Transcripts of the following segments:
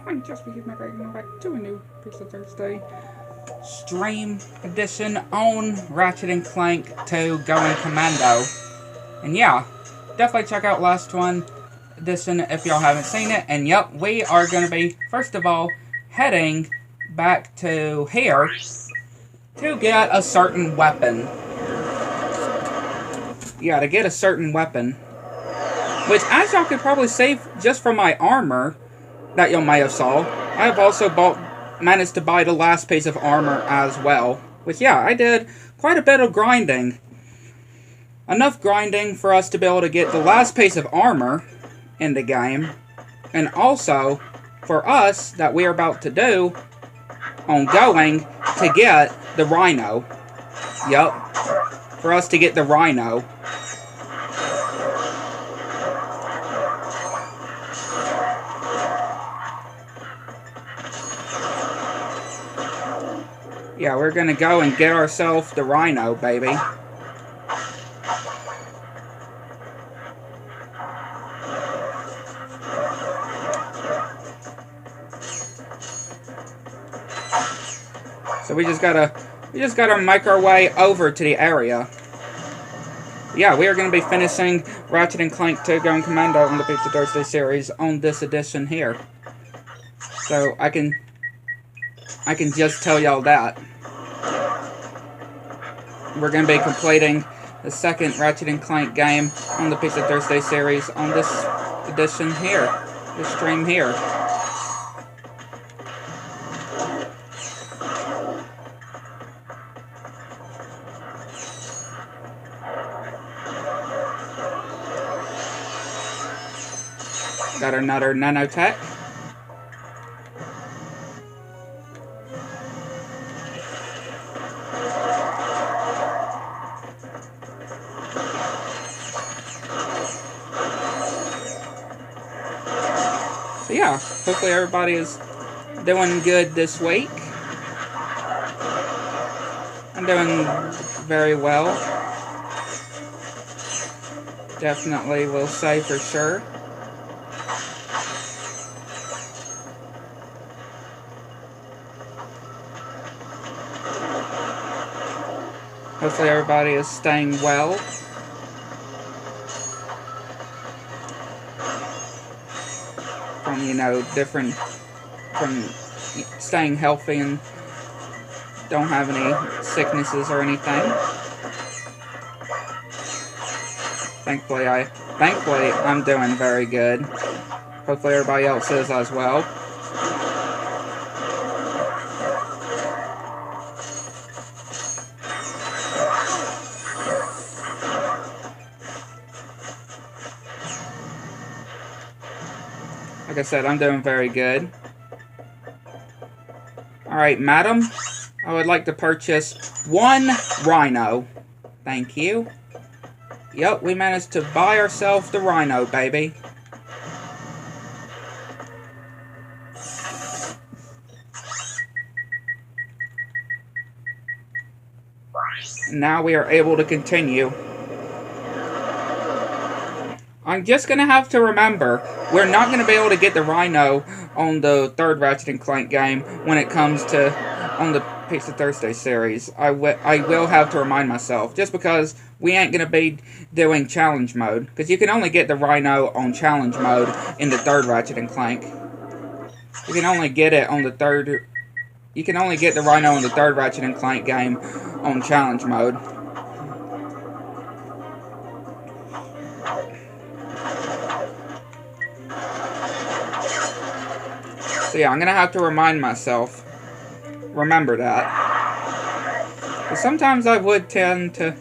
And just because my welcome back to a new Pixel Thursday stream edition on Ratchet and Clank 2 Going Commando. And yeah, definitely check out last one edition if y'all haven't seen it. And yep, we are going to be, first of all, heading back to here to get a certain weapon. Yeah, to get a certain weapon. Which, as y'all could probably see just from my armor that y'all may have saw, I have also managed to buy the last piece of armor as well. Which, yeah, I did quite a bit of grinding. Enough grinding for us to be able to get the last piece of armor in the game. And also, for us, that we are about to do, on going to get the Rhino. Yup. For us to get the Rhino. Yeah, we're gonna go and get ourselves the Rhino, baby. So we just gotta make our way over to the area. Yeah, we are gonna be finishing Ratchet and Clank 2 Going Commando on the Pizza Thursday series on this edition here. So I can just tell y'all that. We're going to be completing the second Ratchet and Clank game on the Pizza Thursday series on this edition here. This stream here. Got another nanotech. So yeah, hopefully everybody is doing good this week. I'm doing very well. Definitely will say for sure. Hopefully everybody is staying well. From, you know, from staying healthy and don't have any sicknesses or anything. Thankfully I'm doing very good. Hopefully everybody else is as well. Like I said, I'm doing very good. Alright, madam. I would like to purchase one Rhino. Thank you. Yep, we managed to buy ourselves the Rhino, baby. And now we are able to continue. I'm just going to have to remember, we're not going to be able to get the Rhino on the third Ratchet and Clank game when it comes to on the Pizza Thursday series. I will have to remind myself, just because we ain't going to be doing challenge mode. Because you can only get the Rhino on challenge mode in the third Ratchet and Clank. You can only get it on the third... You can only get the Rhino in the third Ratchet and Clank game on challenge mode. So yeah, I'm going to have to remind myself. Remember that. But sometimes I would tend to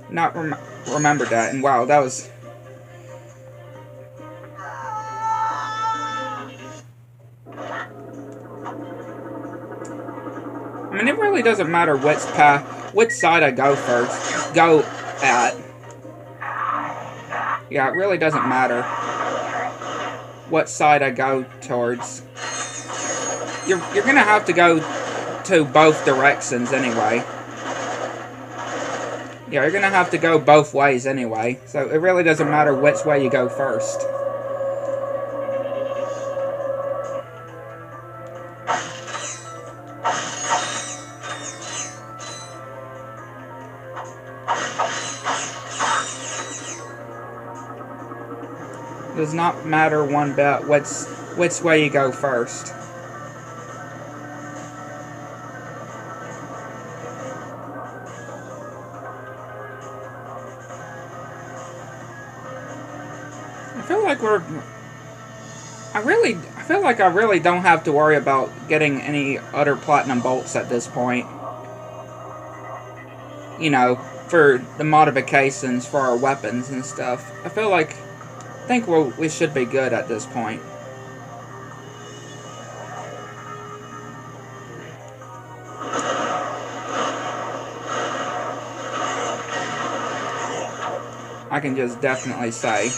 not remember that. And wow, that was... I mean, it really doesn't matter which side I go at. Yeah, it really doesn't matter what side I go towards. You're gonna have to go to both directions anyway. Yeah, you're gonna have to go both ways anyway, so it really doesn't matter which way you go first. Does not matter one bit which way you go first. I feel like I really don't have to worry about getting any other platinum bolts at this point. You know, for the modifications for our weapons and stuff. I think we should be good at this point. I can just definitely say.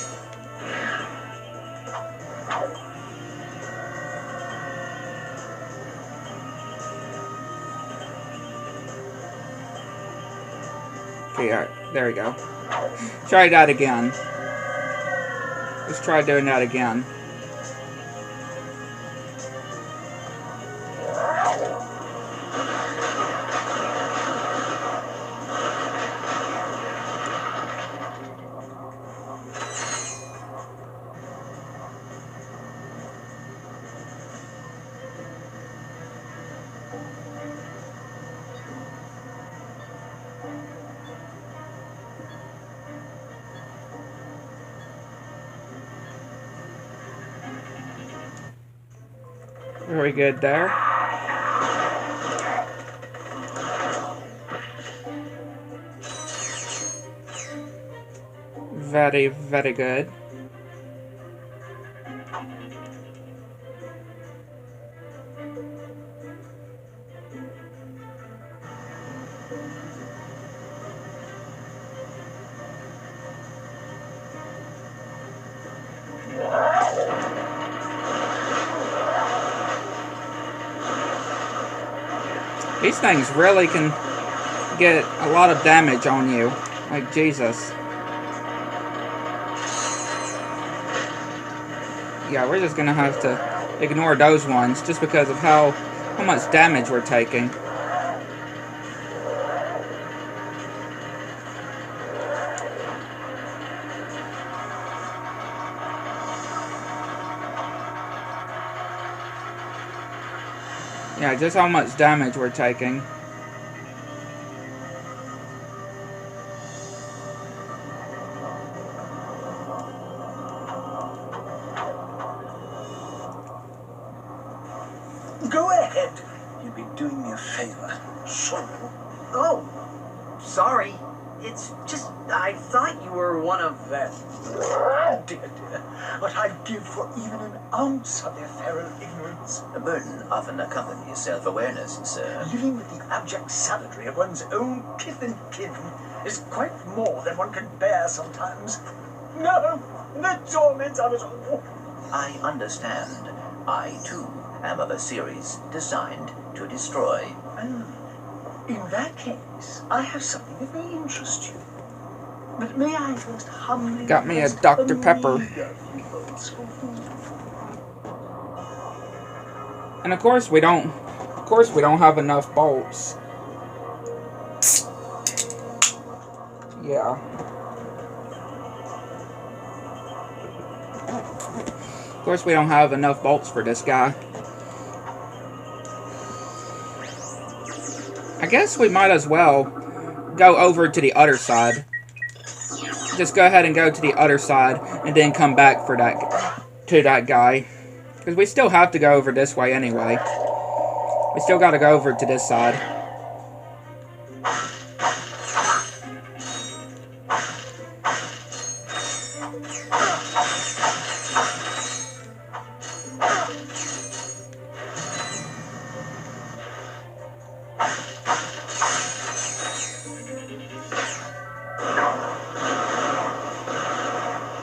Okay, alright, there we go. Try that again. Let's try doing that again. Very good there. Very, very good. These things really can get a lot of damage on you. Like, Jesus. Yeah, we're just gonna have to ignore those ones just because of how much damage we're taking. Yeah, just how much damage we're taking. Go ahead. You'd be doing me a favor. Sure. Oh, sorry. It's just, I thought you were one of them. Dear, dear, what I'd give for even an ounce of their feral ignorance. A burden often accompanies self-awareness, sir. Living with the abject savagery of one's own kith and kin is quite more than one can bear sometimes. No, the torment of it all. I understand. I, too, am of a series designed to destroy. In that case, I have something that may interest you. But may I first humbly... Got me a Dr. Pepper. And of course we don't have enough bolts. Yeah. Of course we don't have enough bolts for this guy. I guess we might as well go over to the other side. Just go ahead and go to the other side and then come back for that guy. Because we still have to go over this way anyway. We still got to go over to this side.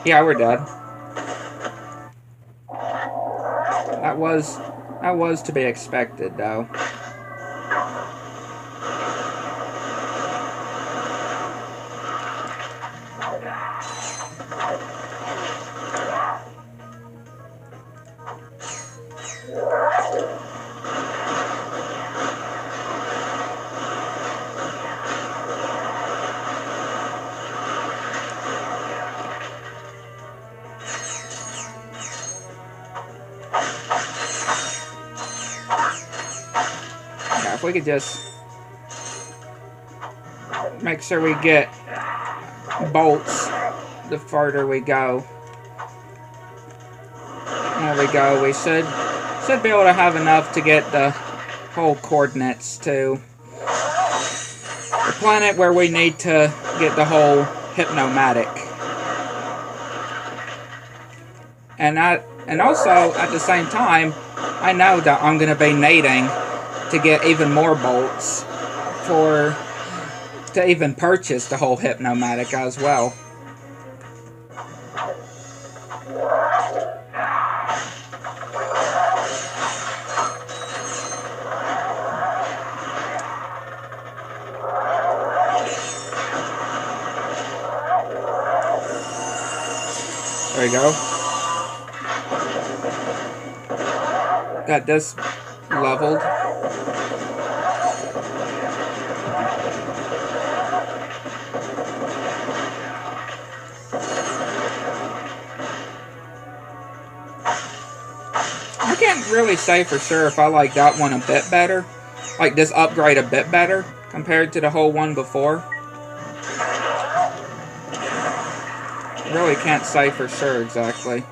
Yeah, we're dead. That was to be expected, though. Yeah, if we could just make sure we get bolts the further we go. There we go. We should be able to have enough to get the whole coordinates to the planet where we need to get the whole hypnomatic. And also at the same time, I know that I'm going to be needing to get even more bolts to even purchase the whole hypnomatic as well. There you go. Got this leveled. I can't really say for sure if I like that one a bit better. Like this upgrade a bit better compared to the whole one before. Really can't say for sure exactly.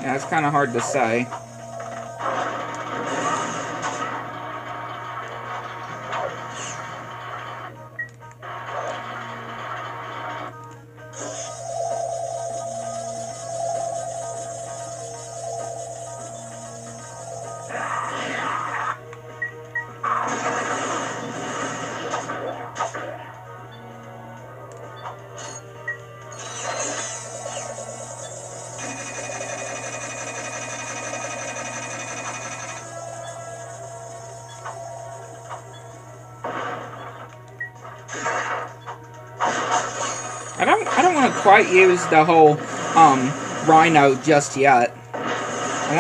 Yeah, it's kind of hard to say. I don't want to quite use the whole rhino just yet. I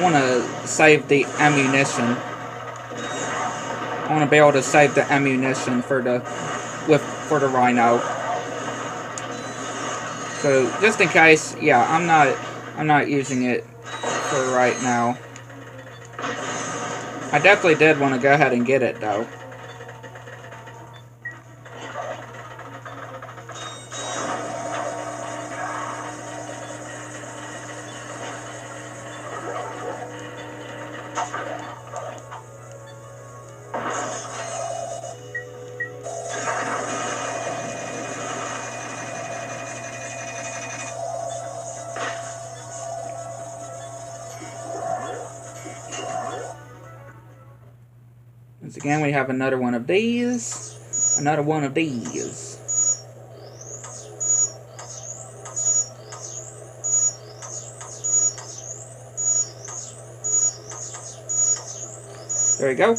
want to save the ammunition. I want to be able to save the ammunition for the rhino. So just in case, yeah, I'm not using it for right now. I definitely did want to go ahead and get it though. Once again, we have another one of these. Another one of these. There we go.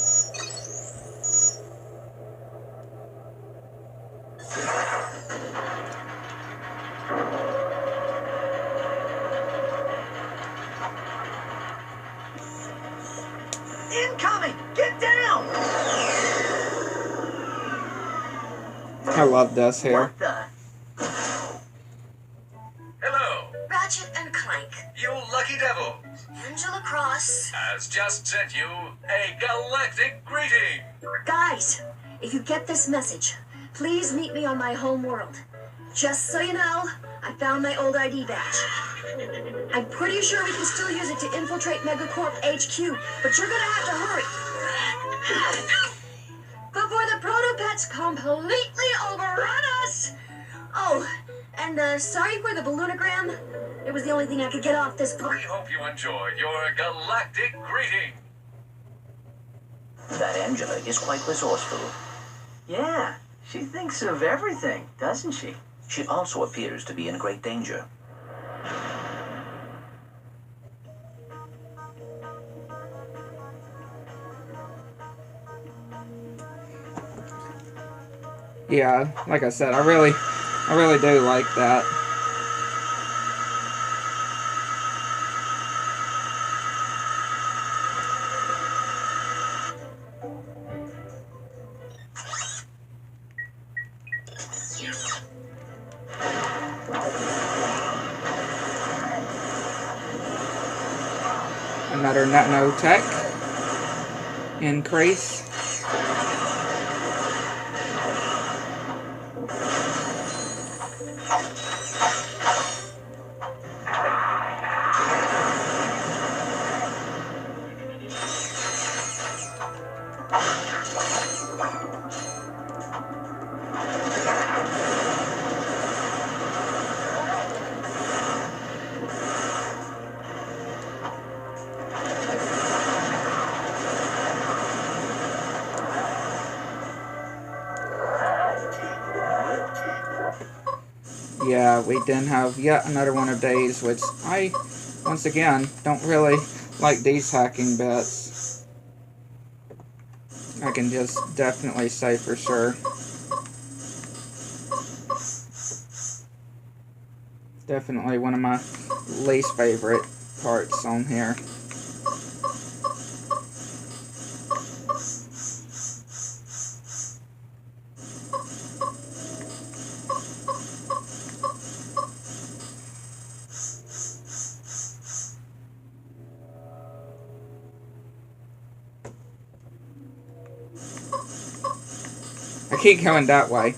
Incoming! Get down! I love this here. What the? Hello, Ratchet and Clank. you lucky devil. Angela Cross. Has just sent you a galactic greeting. Guys, if you get this message, please meet me on my home world. Just so you know, I found my old ID badge. I'm pretty sure we can still use it to infiltrate Megacorp HQ, but you're gonna have to hurry. Before the proto-pets completely overrun us! Oh, and sorry for the balloonogram. It was the only thing I could get off this We point. hope you enjoyed your galactic greeting. That Angela is quite resourceful. Yeah, she thinks of everything, doesn't she? She also appears to be in great danger. Yeah, like I said, I really do like that. Another nanotech increase. Yeah, we then have yet another one of these, which I, once again, don't really like these hacking bits. I can just definitely say for sure. Definitely one of my least favorite parts on here. I keep going that way.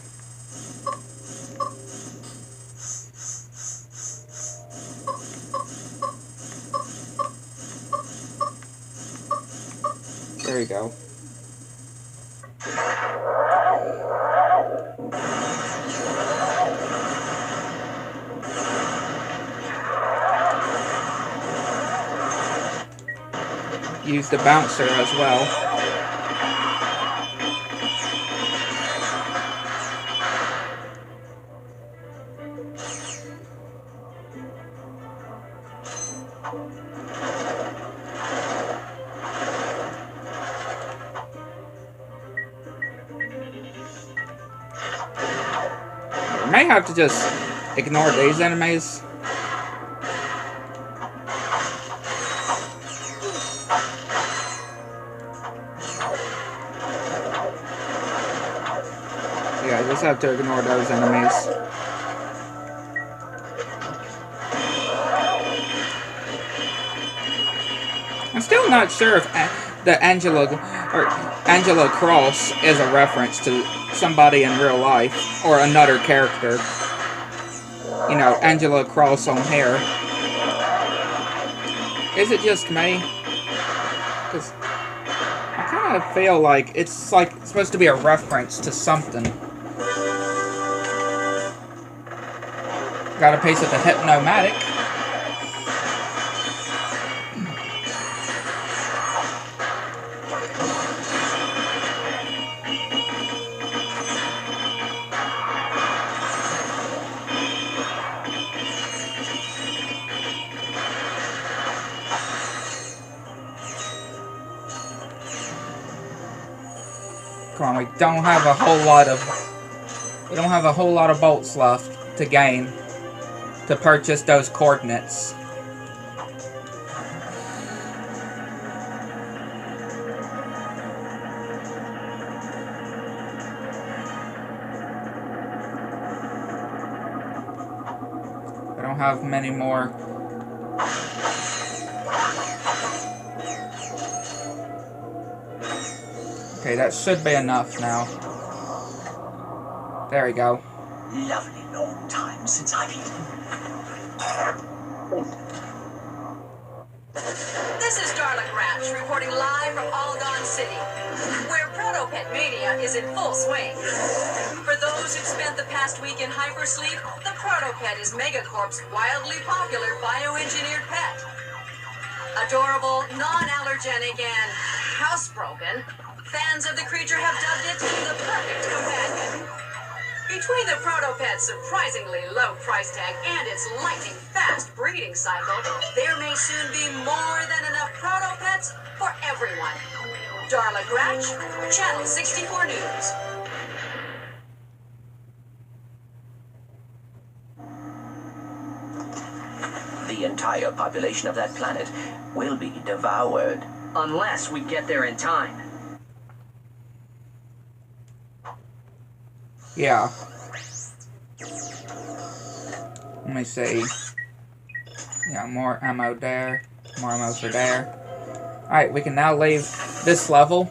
There you go. Use the bouncer as well. I may have to just ignore these enemies. Yeah, I just have to ignore those enemies. I'm still not sure if the Angela Cross is a reference to somebody in real life or another character. You know, Angela Cross on hair. Is it just me? Because I kind of feel like it's supposed to be a reference to something. Got a piece of the Hypnomatic. Come on, we don't have a whole lot of bolts left to gain to purchase those coordinates. I don't have many more. Okay, that should be enough now. There we go. Lovely long time since I've eaten. This is Darling Ratch reporting live from Algon City, where Protopet Mania is in full swing. For those who've spent the past week in hypersleep, the Protopet is Megacorp's wildly popular bioengineered pet. Adorable, non-allergenic, and housebroken, fans of the creature have dubbed it the perfect companion. Between the protopet's surprisingly low price tag and its lightning-fast breeding cycle, there may soon be more than enough protopets for everyone. Darla Gratch, Channel 64 News. The entire population of that planet will be devoured. Unless we get there in time. Yeah. Let me see. Yeah, more ammo there. More ammo for there. Alright, we can now leave this level.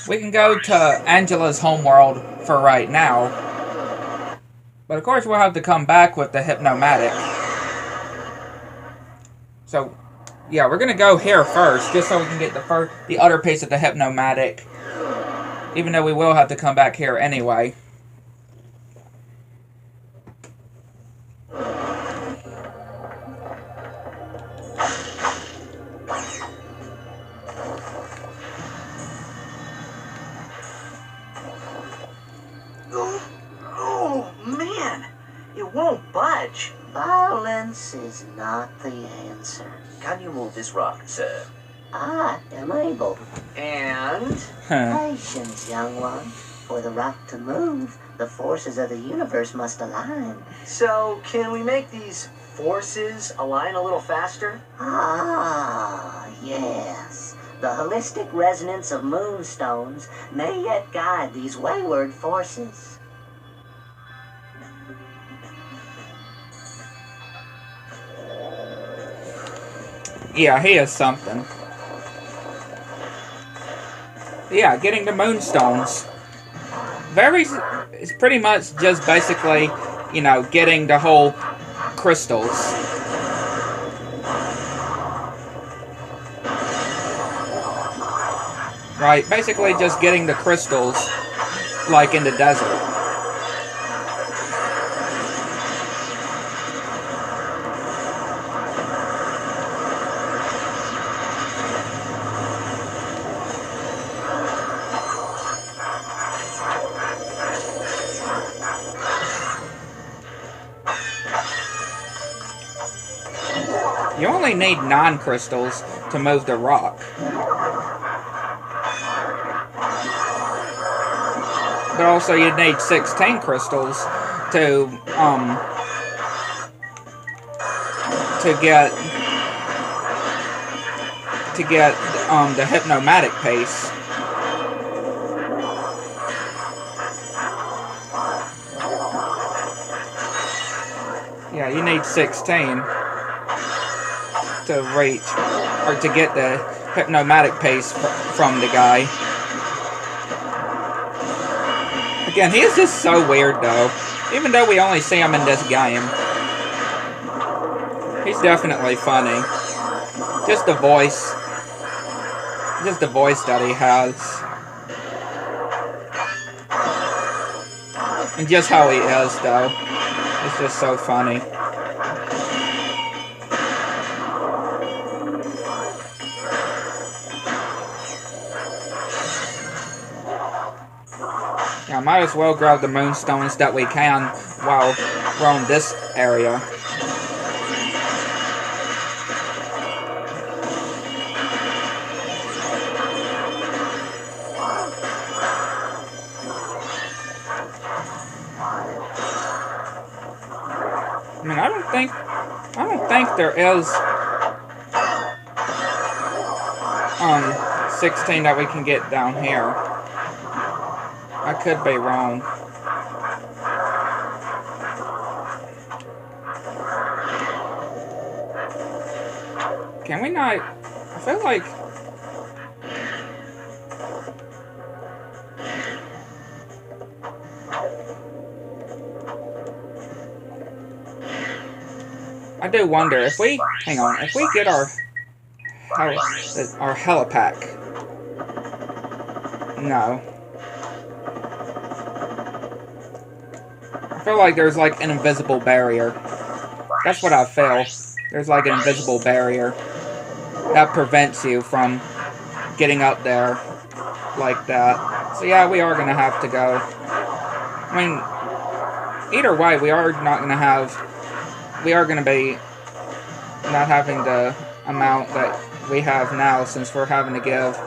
We can go to Angela's homeworld for right now. But of course we'll have to come back with the Hypnomatic. So, yeah, we're going to go here first, just so we can get the other piece of the Hypnomatic. Even though we will have to come back here anyway. Oh, man! It won't budge. Violence is not the answer. Can you move this rock, sir? I am able. And? Patience, young one. For the rock to move, the forces of the universe must align. So, can we make these forces align a little faster? Ah, yes. The holistic resonance of moonstones may yet guide these wayward forces. Yeah, he is something. Yeah, getting the moonstones. It's pretty much just basically, you know, getting the whole crystals. Right, basically just getting the crystals, like in the desert. You only need 9 crystals to move the rock. But also you need 16 crystals to get the Hypnomatic pace. Yeah, you need 16 to reach, or to get the Hypnomatic pace from the guy. Again, he is just so weird though. Even though we only see him in this game. He's definitely funny. Just the voice. Just the voice that he has. And just how he is though. It's just so funny. Yeah, might as well grab the moonstones that we can while we're on this area. I mean, I don't think there is 16 that we can get down here. I could be wrong. Can we not? I feel like I do wonder if we if we get our helipack. No. I feel like there's like an invisible barrier. That's what I feel. There's like an invisible barrier that prevents you from getting up there like that. So yeah, we are going to have to go. I mean, either way, we are going to be not having the amount that we have now, since we're having to give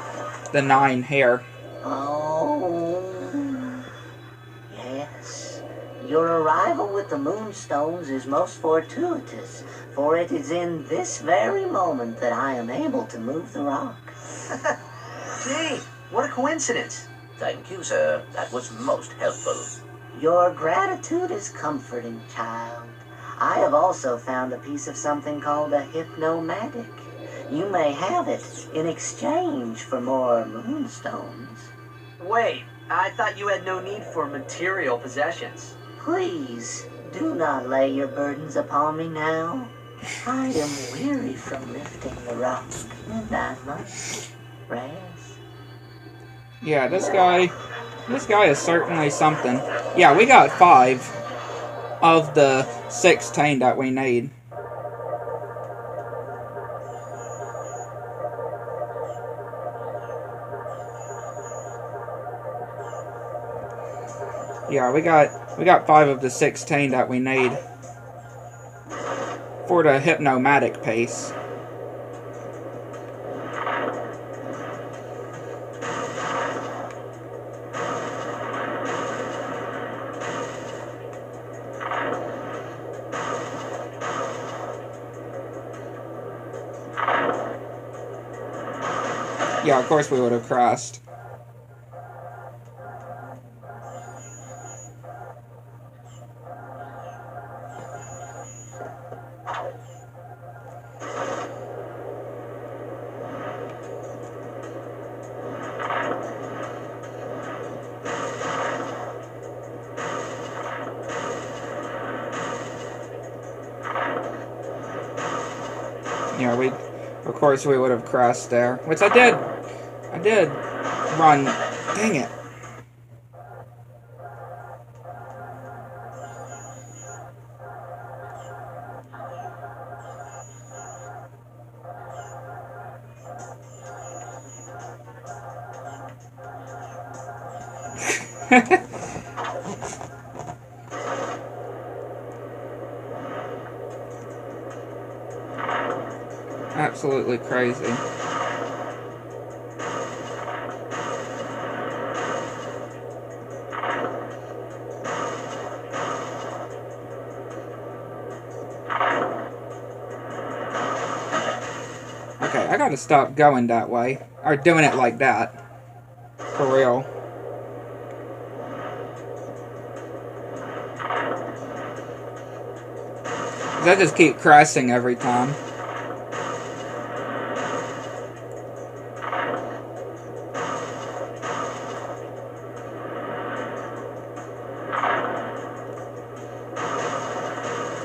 the 9 here. Oh, yes. Your arrival with the Moonstones is most fortuitous, for it is in this very moment that I am able to move the rock. Gee, what a coincidence. Thank you, sir. That was most helpful. Your gratitude is comforting, child. I have also found a piece of something called a hypnomatic. You may have it in exchange for more Moonstones. Wait, I thought you had no need for material possessions. Please, do not lay your burdens upon me now. I am weary from lifting the rock that much. Raz? Yeah, this guy is certainly something. Yeah, we got 5 of the 16 that we need. Yeah, we got 5 of the 16 that we need for the hypnomatic piece. Yeah, of course we would have crashed. Yeah, of course we would have crashed there, which I did run, dang it. Absolutely crazy. Okay, I gotta stop going that way. Or doing it like that. For real. I just keep crashing every time.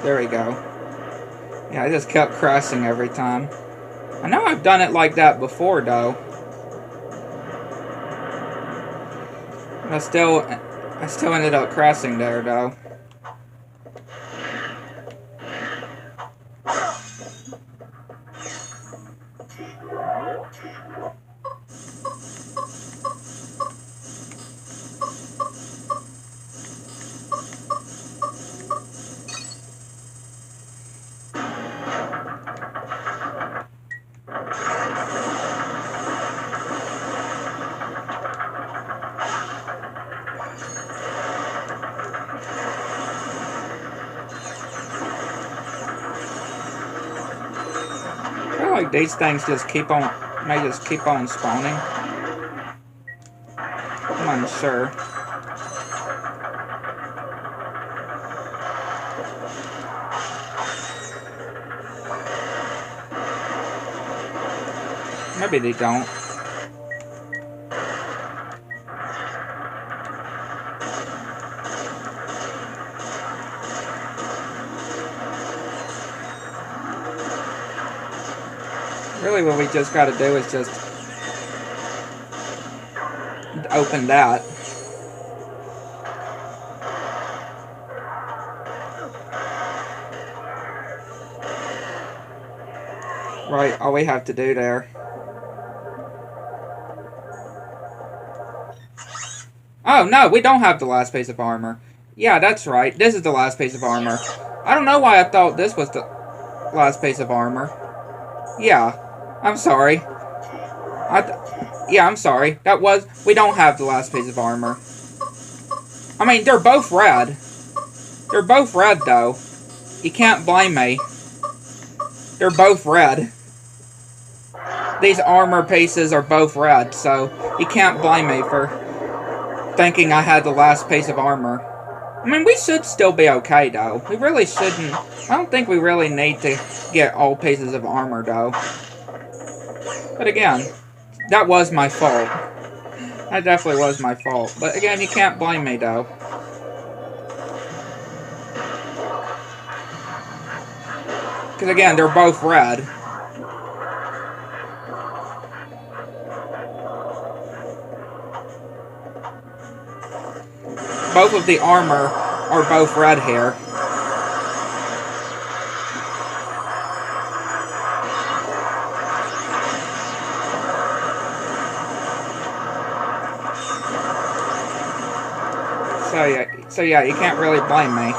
There we go. Yeah, I just kept crashing every time. I know I've done it like that before, though. I still ended up crashing there, though. I feel like these things just keep on spawning. I'm unsure. Maybe they don't. Really, what we just got to do is just open that. Right, all we have to do there. Oh, no, we don't have the last piece of armor. Yeah, that's right. This is the last piece of armor. I don't know why I thought this was the last piece of armor. Yeah, I'm sorry. Yeah, I'm sorry. We don't have the last piece of armor. I mean, they're both red. They're both red, though. You can't blame me. They're both red. These armor pieces are both red, so you can't blame me for thinking I had the last piece of armor. I mean, we should still be okay, though. We really shouldn't. I don't think we really need to get all pieces of armor, though. But again, that was my fault. That definitely was my fault. But again, you can't blame me, though. Because again, they're both red. Both of the armor are both red here. So yeah, you can't really blame me.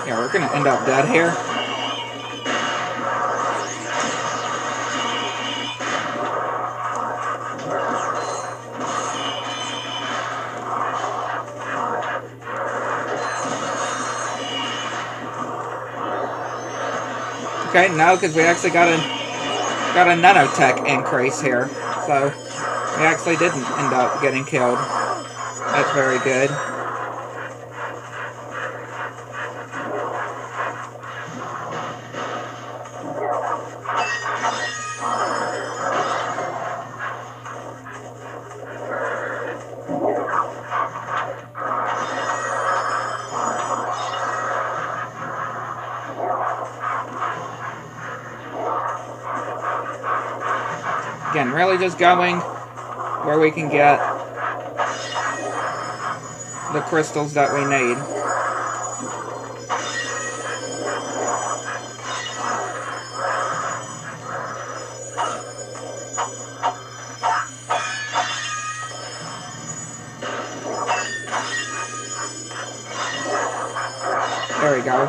Yeah, we're gonna end up dead here. Okay, no, because we actually got a nanotech increase here, so we actually didn't end up getting killed. That's very good. Again, really just going where we can get the crystals that we need. There we go.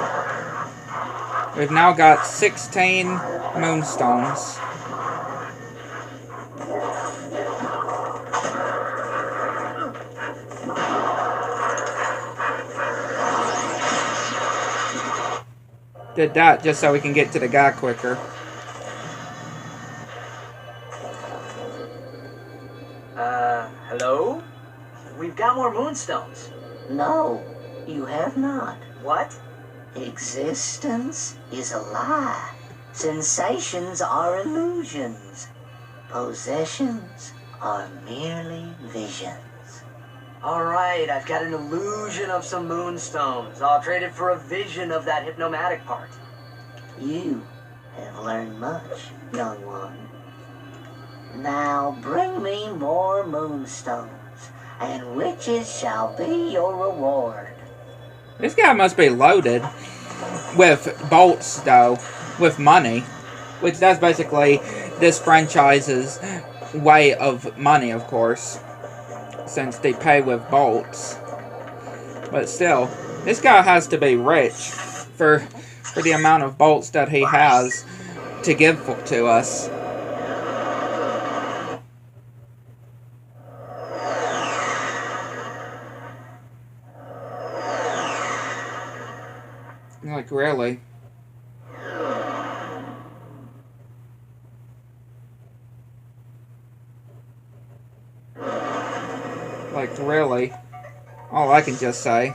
We've now got 16 moonstones. Did that just so we can get to the guy quicker. Hello? We've got more moonstones. No, you have not. What? Existence is a lie. Sensations are illusions. Possessions are merely visions. Alright, I've got an illusion of some moonstones. I'll trade it for a vision of that hypnomatic part. You have learned much, young one. Now bring me more moonstones, and witches shall be your reward. This guy must be loaded with bolts, though, with money. Which that's basically this franchise's way of money, of course. Since they pay with bolts. But still, this guy has to be rich for the amount of bolts that he has to give to us. Like, really? Like, really? All I can just say.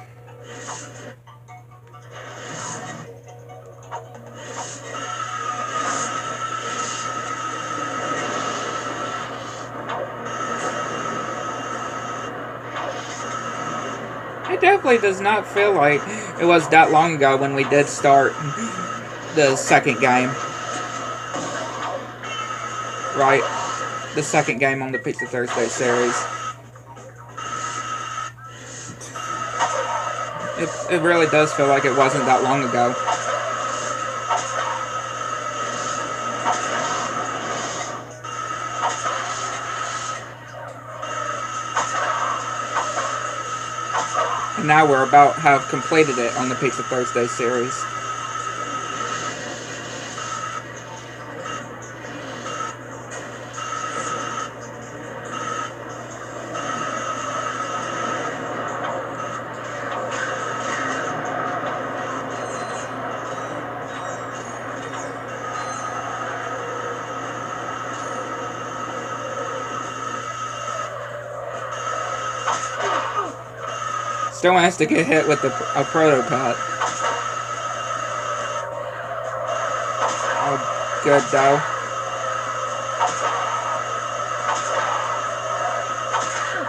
It definitely does not feel like it was that long ago when we did start the second game. Right? The second game on the Pizza Thursday series. It really does feel like it wasn't that long ago. And now we're about to have completed it on the Pizza Thursday series. Still has to get hit with a protopet. Oh, good though.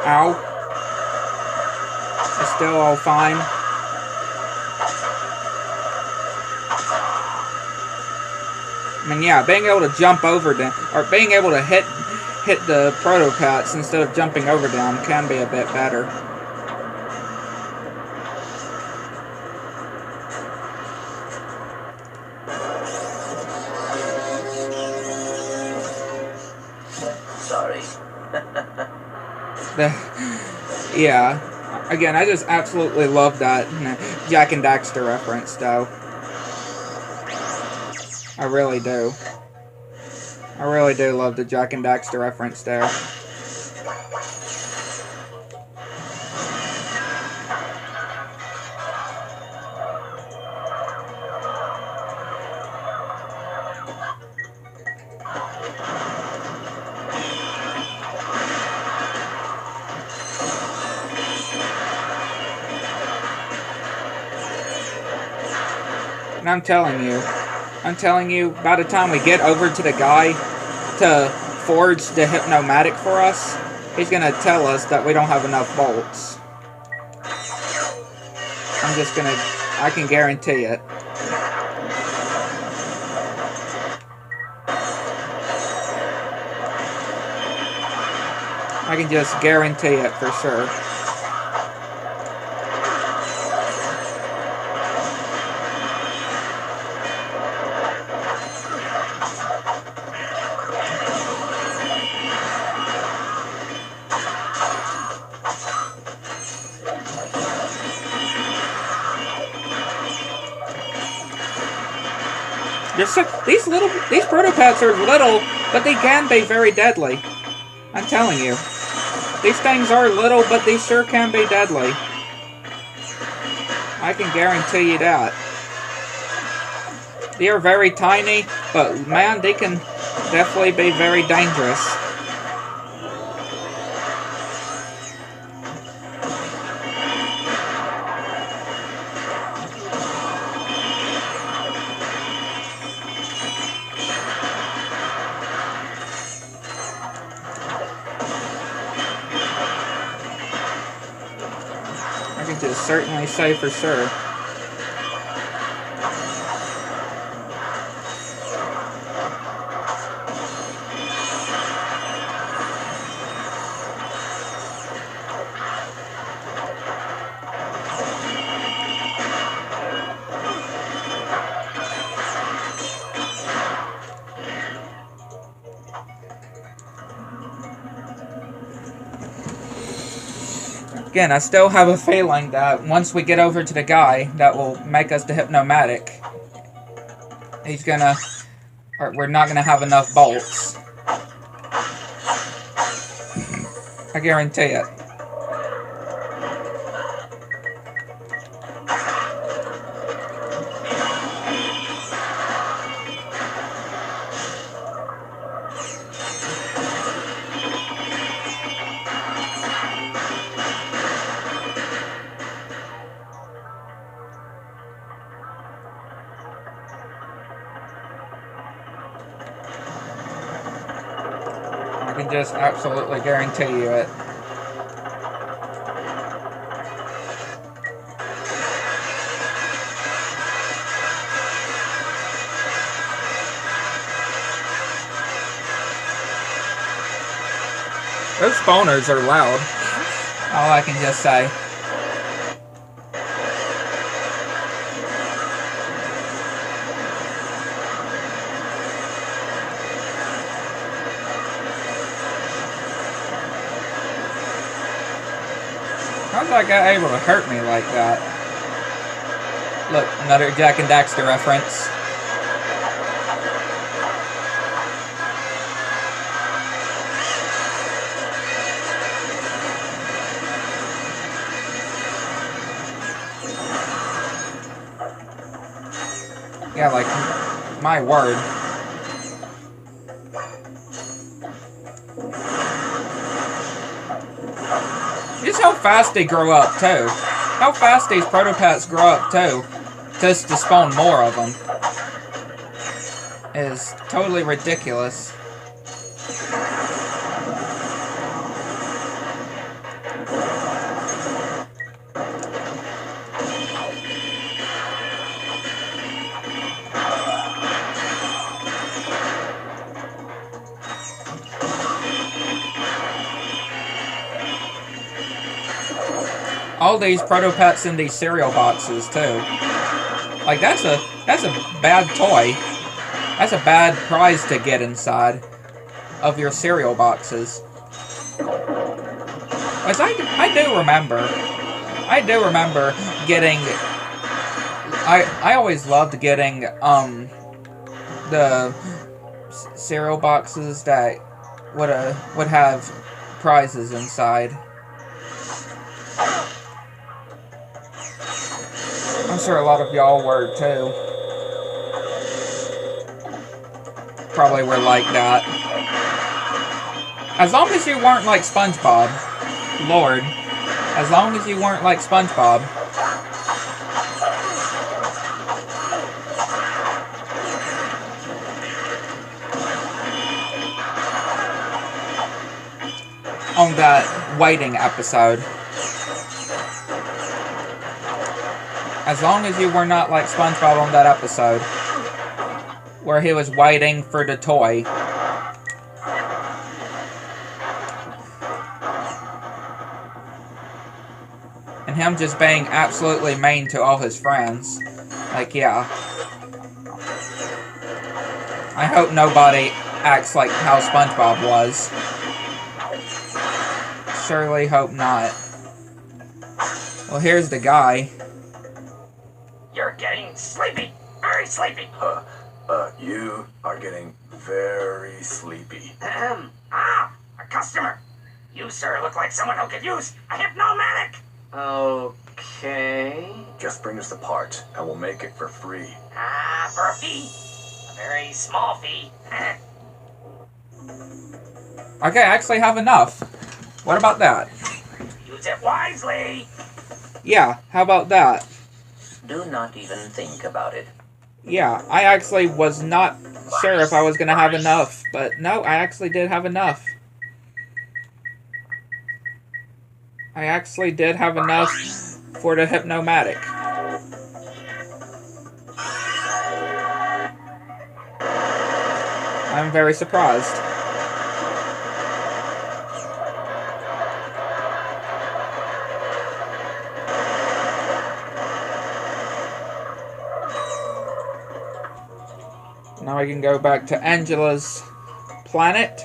Ow. It's still all fine. I mean, yeah, being able to jump over them, or being able to hit the protopets instead of jumping over them can be a bit better. Sorry. Yeah. Again, I just absolutely love that Jack and Daxter reference, though. I really do. I really do love the Jack and Daxter reference there. And I'm telling you, by the time we get over to the guy to forge the Hypnomatic for us, he's gonna tell us that we don't have enough bolts. I can guarantee it. I can just guarantee it for sure. These protopets are little, but they can be very deadly. I'm telling you. These things are little, but they sure can be deadly. I can guarantee you that. They are very tiny, but man, they can definitely be very dangerous. I can just certainly say for sure. Again, I still have a feeling that once we get over to the guy that will make us the Hypnomatic, we're not gonna have enough bolts. I guarantee it. I can just absolutely guarantee you it. Those spawners are loud. All I can just say. How's that guy able to hurt me like that? Look, another Jack and Daxter reference. Yeah, like, my word. Just how fast they grow up, too. How fast these protopets grow up, too. Just to spawn more of them. Is totally ridiculous. All these protopets in these cereal boxes too. Like that's a bad toy. That's a bad prize to get inside of your cereal boxes. As I do remember getting. I always loved getting the cereal boxes that would have prizes inside. I'm sure a lot of y'all were too. Probably were like that. As long as you weren't like SpongeBob. Lord. As long as you weren't like SpongeBob. On that waiting episode. As long as you were not like SpongeBob on that episode. Where he was waiting for the toy. And him just being absolutely mean to all his friends. Like, yeah. I hope nobody acts like how SpongeBob was. Surely hope not. Well, here's the guy. You're getting sleepy. Very sleepy. You are getting very sleepy. A customer. You, sir, look like someone who could use a hypnomatic. Okay. Just bring us the part, and we'll make it for free. For a fee. A very small fee. Okay, I actually have enough. What about that? Use it wisely. Yeah, how about that? Do not even think about it. Yeah, I actually was not sure if I was going to have enough, but no, I actually did have enough. I actually did have enough for the hypnomatic. I'm very surprised. Now I can go back to Angela's planet.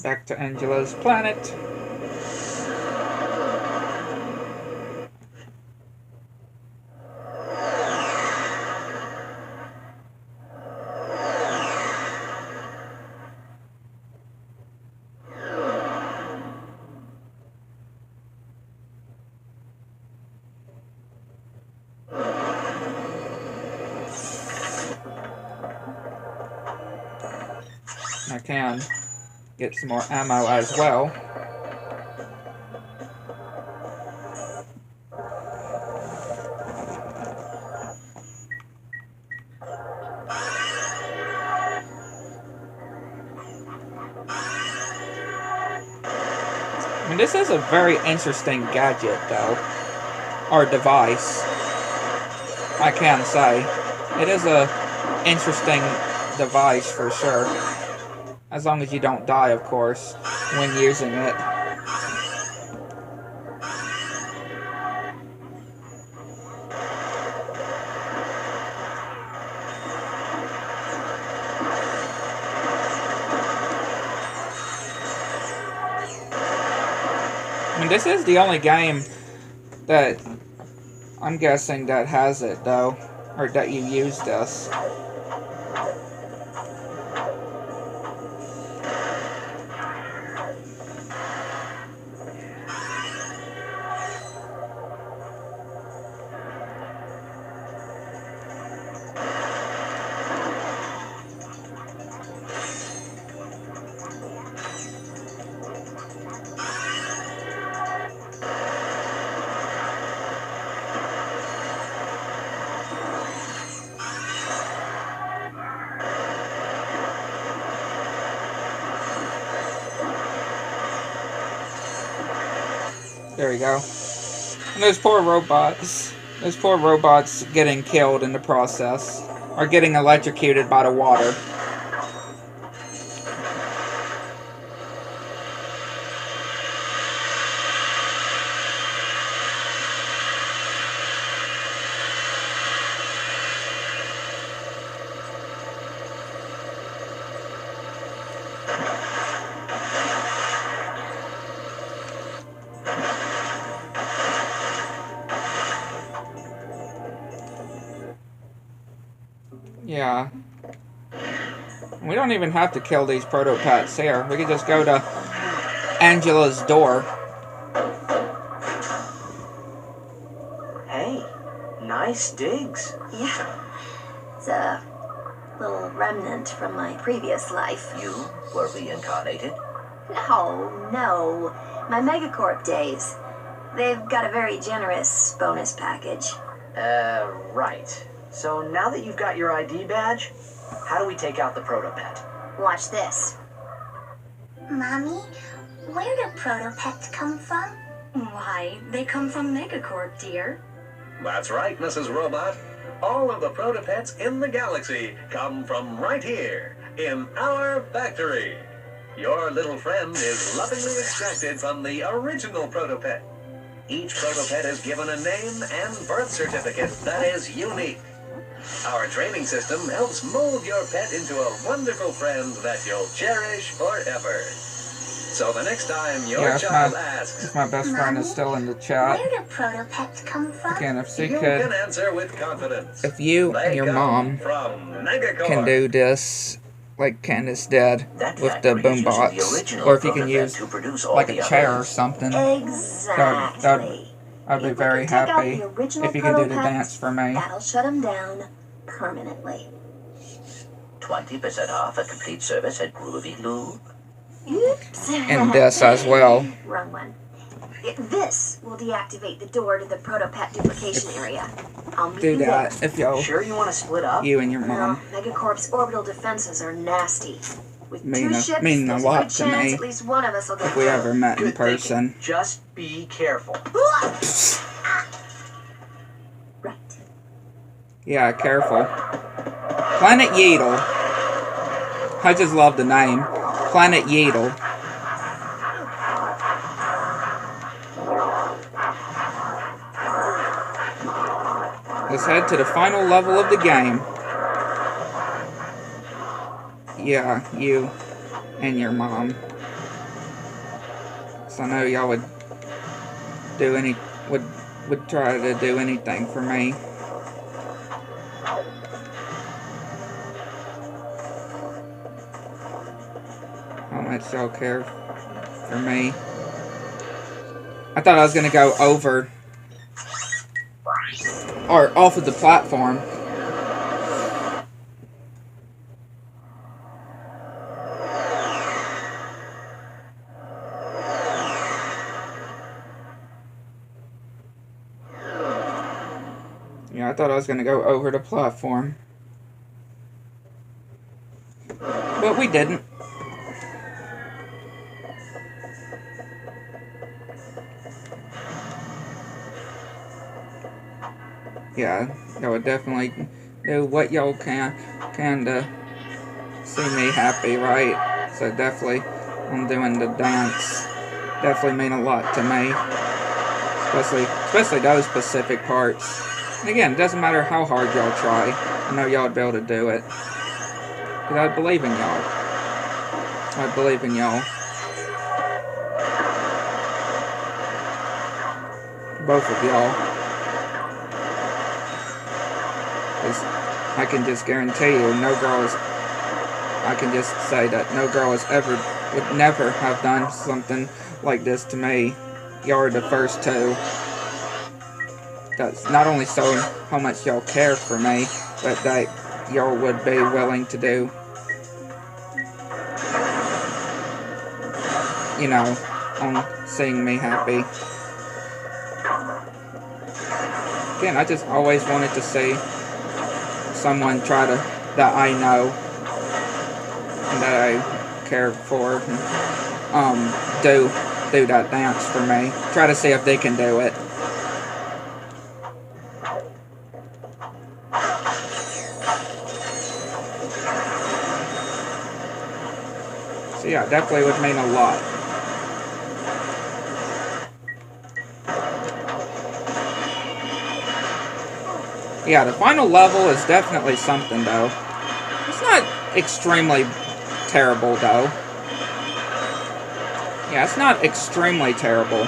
Back to Angela's planet. I can get some more ammo as well. mean, this is a very interesting gadget, though. Or device. I can say. It is a interesting device for sure. As long as you don't die, of course, when using it. I mean, this is the only game that I'm guessing that has it, though. Or that you use this. There we go. And those poor robots. Those poor robots getting killed in the process. Or getting electrocuted by the water. Yeah. We don't even have to kill these protopets here. We can just go to Angela's door. Hey, nice digs. Yeah. It's a little remnant from my previous life. You were reincarnated? No. My Megacorp days. They've got a very generous bonus package. Right. So now that you've got your ID badge, how do we take out the protopet? Watch this. Mommy, where do protopets come from? Why, they come from Megacorp, dear. That's right, Mrs. Robot. All of the protopets in the galaxy come from right here, in our factory. Your little friend is lovingly extracted from the original protopet. Each protopet is given a name and birth certificate that is unique. Our training system helps mold your pet into a wonderful friend that you'll cherish forever. So the next time your child asks, if my best friend is still in the chat, Where do protopets come from? again, if she you could, can answer with confidence. if you They and your come mom from Megacorp. can do this, like Candace did That with the factory boom is using box, the original or if you can prototype use to produce all like the a chair or others. something, Exactly. I'd be If we very can take out happy the original if you can do the protopets, dance for me. That'll shut them down permanently. 20% off a complete service at Groovy Lube. Oops. And this as well. Wrong one. This will deactivate the door to the protopet duplication area. I'll meet Do you there. that if y'all, Sure you want to split up? you and your No, mom. Megacorp's orbital defenses are nasty. With Mean two a- ships, mean a there's lot good to chance me. at least one of us will get If we ever met in Good person. thinking. Just be careful. Right. Yeah, careful. Planet Yeatle. I just love the name. Planet Yeatle. Let's head to the final level of the game. Yeah, you and your mom. So I know y'all would do would try to do anything for me. How much y'all care for me. I thought I was gonna go over or off of the platform. Yeah, I thought I was gonna go over the platform. But we didn't. yeah, y'all would definitely do what y'all can to see me happy, right? So definitely, I'm doing the dance. Definitely mean a lot to me, especially those specific parts. And again, it doesn't matter how hard y'all try. I know y'all would be able to do it. Because I believe in y'all. I believe in y'all. Both of y'all. I can just guarantee you, no girl is... I can just say that no girl has ever... would never have done something like this to me. Y'all are the first two. That's not only showing how much y'all care for me, but that y'all would be willing to do, you know, on seeing me happy. Again, I just always wanted to see someone try to, that I know, and that I care for, do that dance for me. Try to see if they can do it. So yeah, definitely would mean a lot. Yeah, the final level is definitely something, though. It's not extremely terrible, though. Yeah, it's not extremely terrible.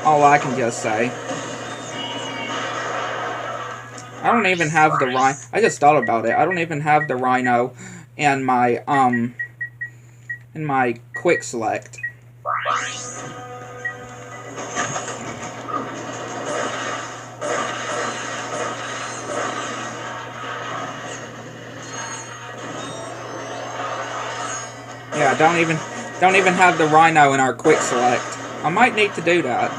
All I can just say. I don't even have the rhino. I just thought about it. I don't even have the rhino in my quick select. Yeah, don't even have the rhino in our quick select. I might need to do that.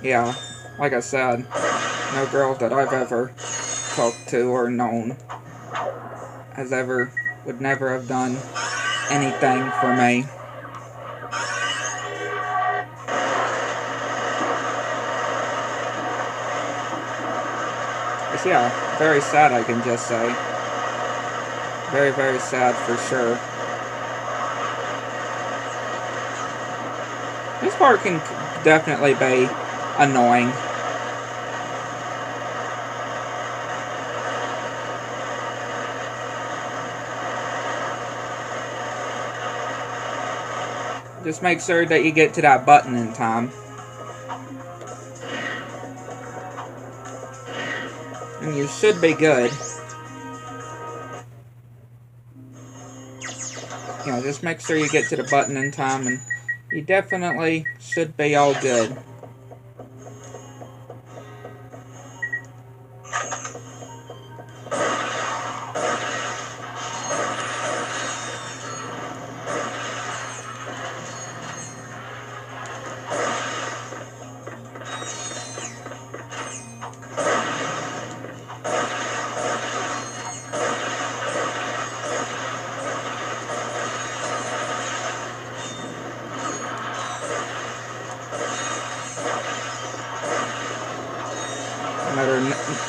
Yeah, like I said, no girl that I've ever talked to or known would never have done anything for me. But yeah, very sad, I can just say. Very, very sad for sure. This part can definitely be annoying. Just make sure that you get to that button in time. And you should be good. Yeah, just make sure you get to the button in time, and you definitely should be all good.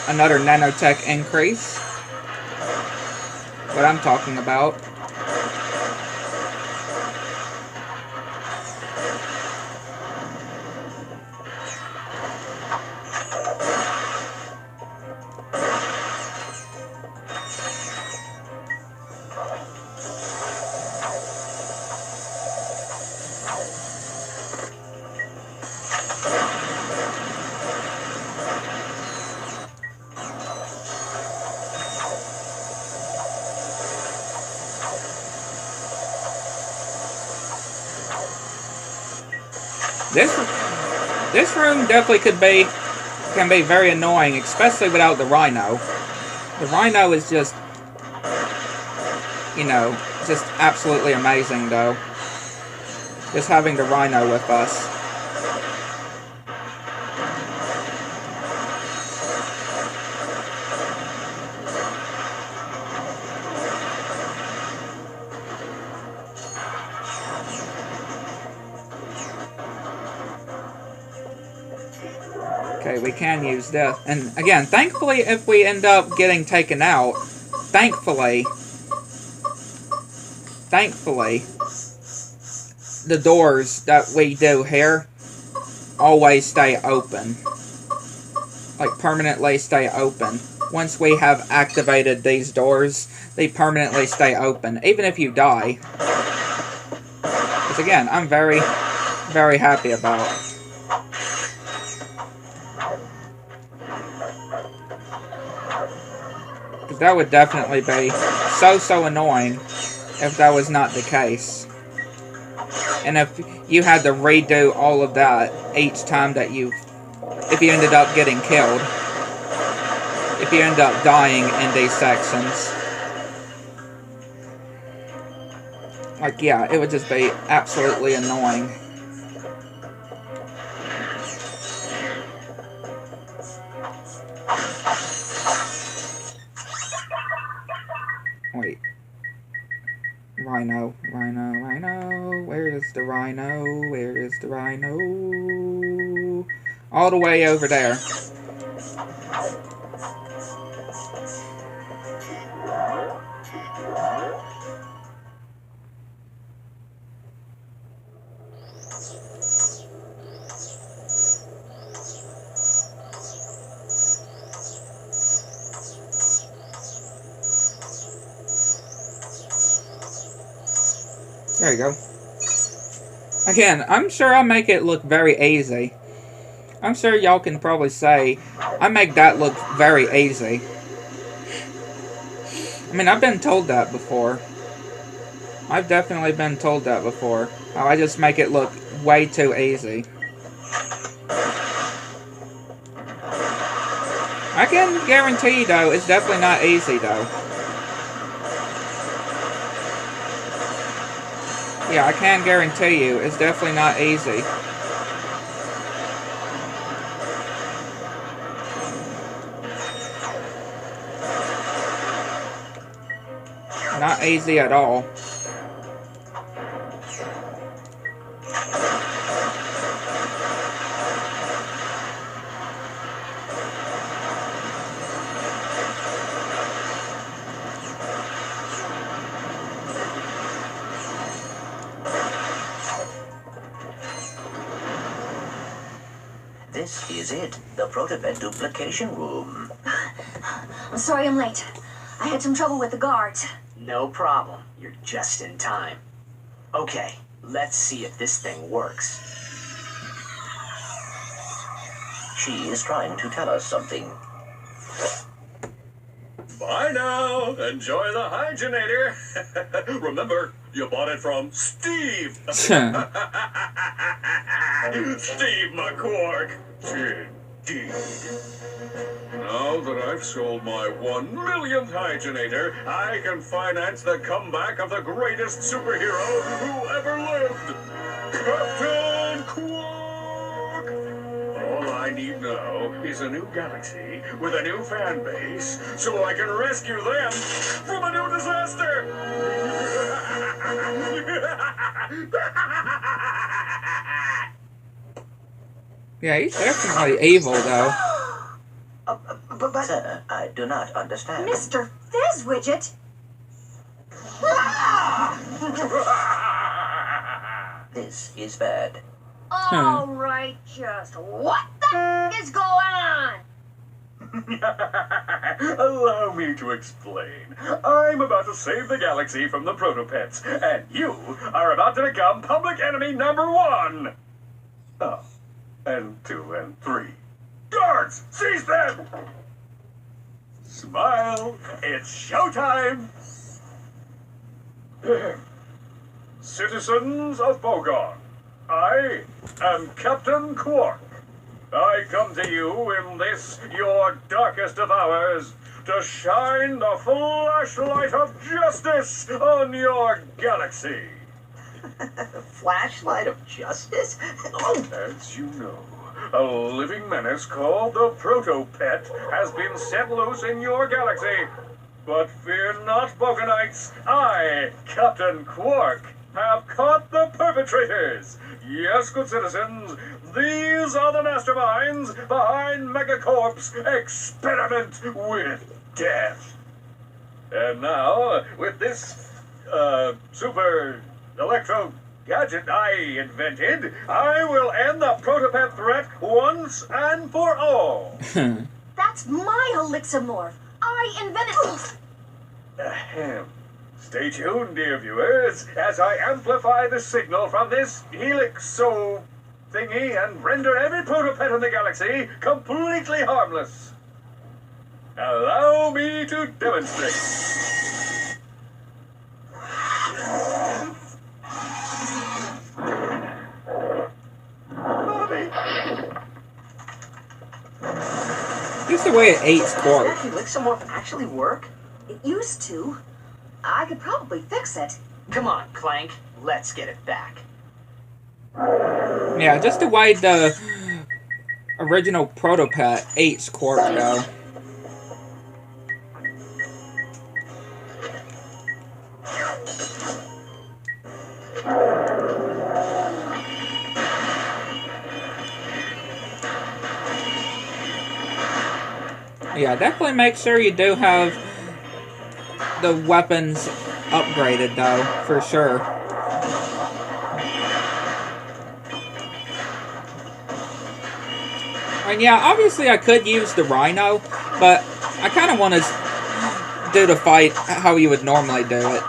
Another nanotech increase. What I'm talking about. This room definitely can be very annoying, especially without the rhino. The rhino is just, you know, just absolutely amazing, though. Just having the rhino with us. Okay, we can use this. And again, thankfully, if we end up getting taken out, thankfully, the doors that we do here always stay open. Like, permanently stay open. Once we have activated these doors, they permanently stay open, even if you die. Which, again, I'm very, very happy about. Because that would definitely be so annoying if that was not the case. And if you had to redo all of that each time that if you ended up getting killed. If you end up dying in these sections. Like, yeah, it would just be absolutely annoying. Wait. Rhino. Where is the rhino? Where is the rhino? All the way over there. There you go. Again, I'm sure I make it look very easy. I'm sure y'all can probably say I make that look very easy. I mean, I've been told that before. I've definitely been told that before. How I just make it look way too easy. I can guarantee you, though, it's definitely not easy, though. Yeah, I can guarantee you, it's definitely not easy. Not easy at all. This is it, the protopet duplication room. I'm sorry I'm late. I had some trouble with the guards. No problem. You're just in time. Okay, let's see if this thing works. She is trying to tell us something. Bye now. Enjoy the hygienator. Remember, you bought it from Steve. Steve McQuark. Indeed. Now that I've sold my 1 millionth hygienator, I can finance the comeback of the greatest superhero who ever lived, Captain Quark! All I need now is a new galaxy with a new fan base, so I can rescue them from a new disaster! Yeah, he's definitely evil, though. But Sir, I do not understand. Mr. Fizzwidget? This is bad. All right, just what the f is going on? Allow me to explain. I'm about to save the galaxy from the protopets, and you are about to become public enemy number 1. Oh, and 2 and 3. Guards, seize them! Smile, it's showtime! Citizens of Bogon, I am Captain Quark. I come to you in this, your darkest of hours, to shine the flashlight of justice on your galaxy. Flashlight of justice? Oh. As you know, a living menace called the Protopet has been set loose in your galaxy. But fear not, Bogonites. I, Captain Quark, have caught the perpetrators. Yes, good citizens, these are the masterminds behind Megacorp's experiment with death. And now, with this, super electro gadget I invented, I will end the protopet threat once and for all. That's my Helixamorph. I invented... Ahem. Stay tuned, dear viewers, as I amplify the signal from this helixo thingy and render every protopet in the galaxy completely harmless. Allow me to demonstrate. Mommy. Just the way it ate Does Quark. that Helixamorph actually work? It used to. I could probably fix it. Come on, Clank. Let's get it back. Yeah, just the way the original protopet ate Quark, though. Yeah, definitely make sure you do have the weapons upgraded, though, for sure. And yeah, obviously I could use the Rhino, but I kind of want to do the fight how you would normally do it.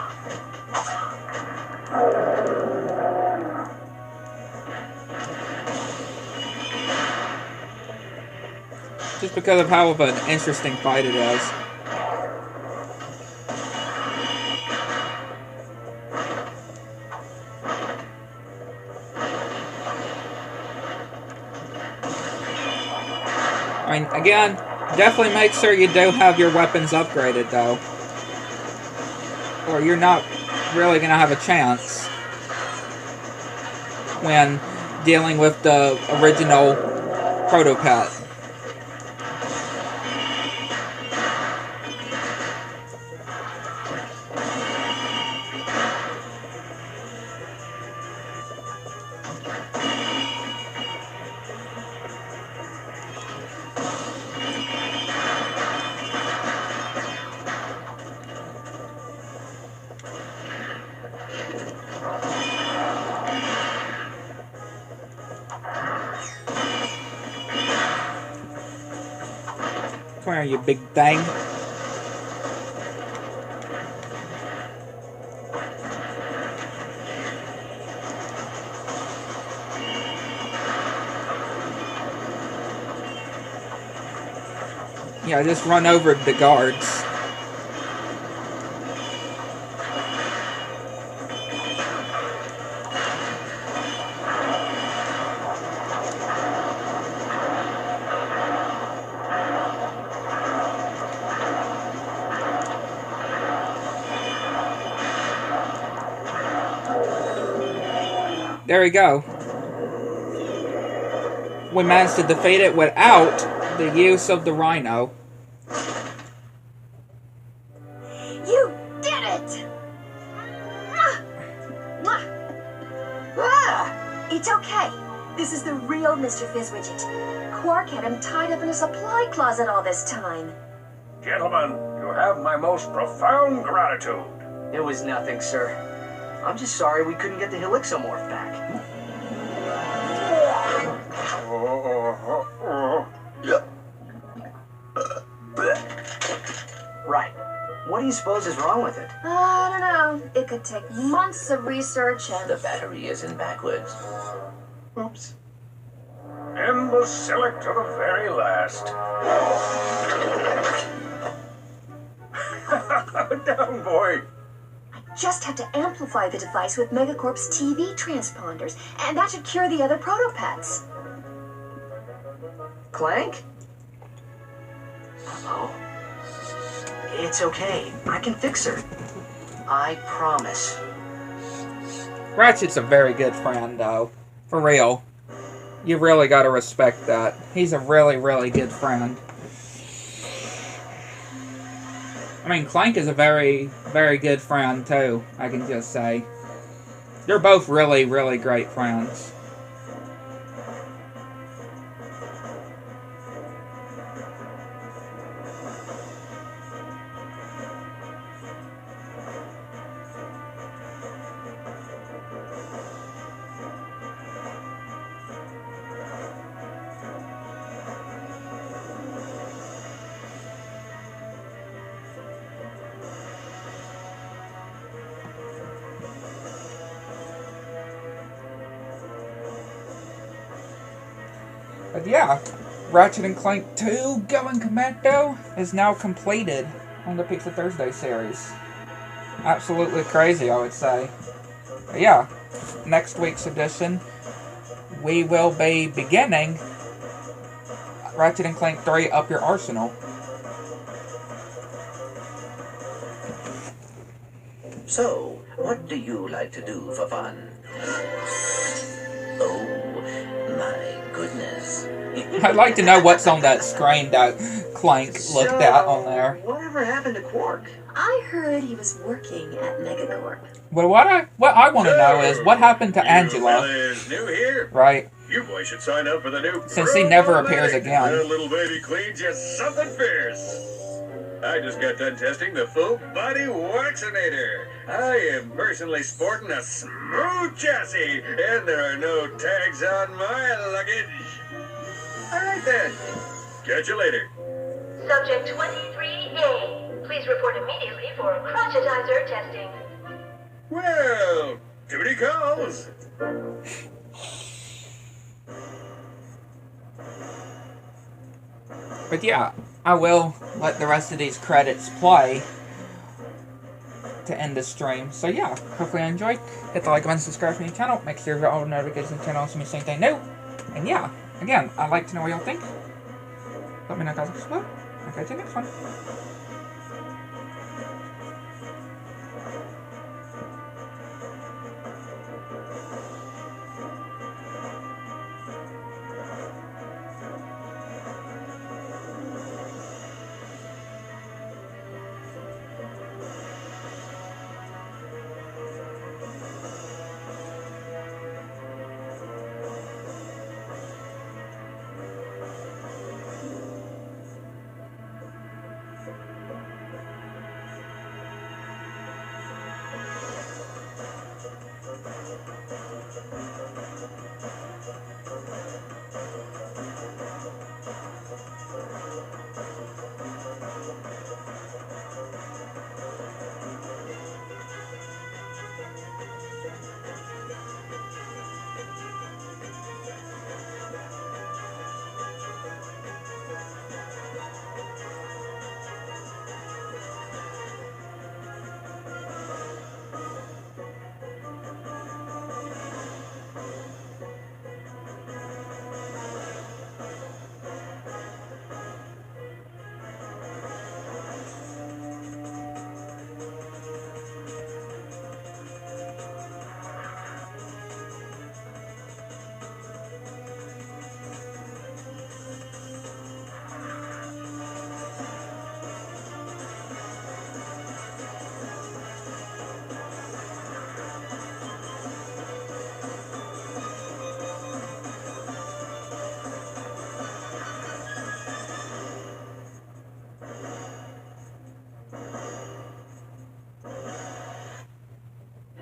Just because of how of an interesting fight it is. I mean, again, definitely make sure you do have your weapons upgraded, though. Or you're not really going to have a chance when dealing with the original protopet. Come here, you big thing. Yeah, just run over the guards. There we go. We managed to defeat it without the use of the Rhino. You did it! It's okay. This is the real Mr. Fizzwidget. Quark had him tied up in a supply closet all this time. Gentlemen, you have my most profound gratitude. It was nothing, sir. I'm just sorry we couldn't get the Helixamorph back. Right. What do you suppose is wrong with it? I don't know. It could take months of research and... The battery isn't backwards. Oops. Imbecilic to the very last. Down, boy. Just have to amplify the device with Megacorp's TV transponders, and that should cure the other protopets. Clank? Uh-oh. It's okay. I can fix her. I promise. Ratchet's a very good friend, though. For real. You really gotta respect that. He's a really, really good friend. I mean, Clank is a very, very good friend, too, I can just say. They're both really, really great friends. But yeah, Ratchet and Clank 2 Going Commando is now completed on the Pizza Thursday series. Absolutely crazy, I would say. But yeah, next week's edition, we will be beginning Ratchet and Clank 3 Up Your Arsenal. So, what do you like to do for fun? Oh, my goodness. I'd like to know what's on that screen that Clank looked at on there. Whatever happened to Quark? I heard he was working at Megacorp. Well, what I want to know is what happened to Angela. Fellas new here? Right. You boys should sign up for the new Since he never Pro appears Medic. again. That little baby cleans you something fierce. I just got done testing the full body vaccinator. I am personally sporting a smooth chassis, and there are no tags on my luggage. All right then. Catch you later. Subject 23A. Please report immediately for crotchetizer testing. Well, too many calls. But yeah, I will let the rest of these credits play to end the stream. So yeah, hopefully you enjoyed. Hit the like button, subscribe to my channel, make sure you're all notifications channel so you miss anything new. And yeah, again, I'd like to know what y'all think. Let me know guys below. I'll catch you next one.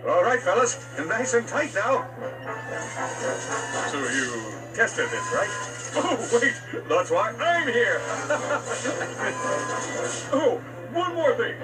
All right, fellas, nice and tight now. So you tested this, right? Oh, wait, that's why I'm here. Oh, one more thing.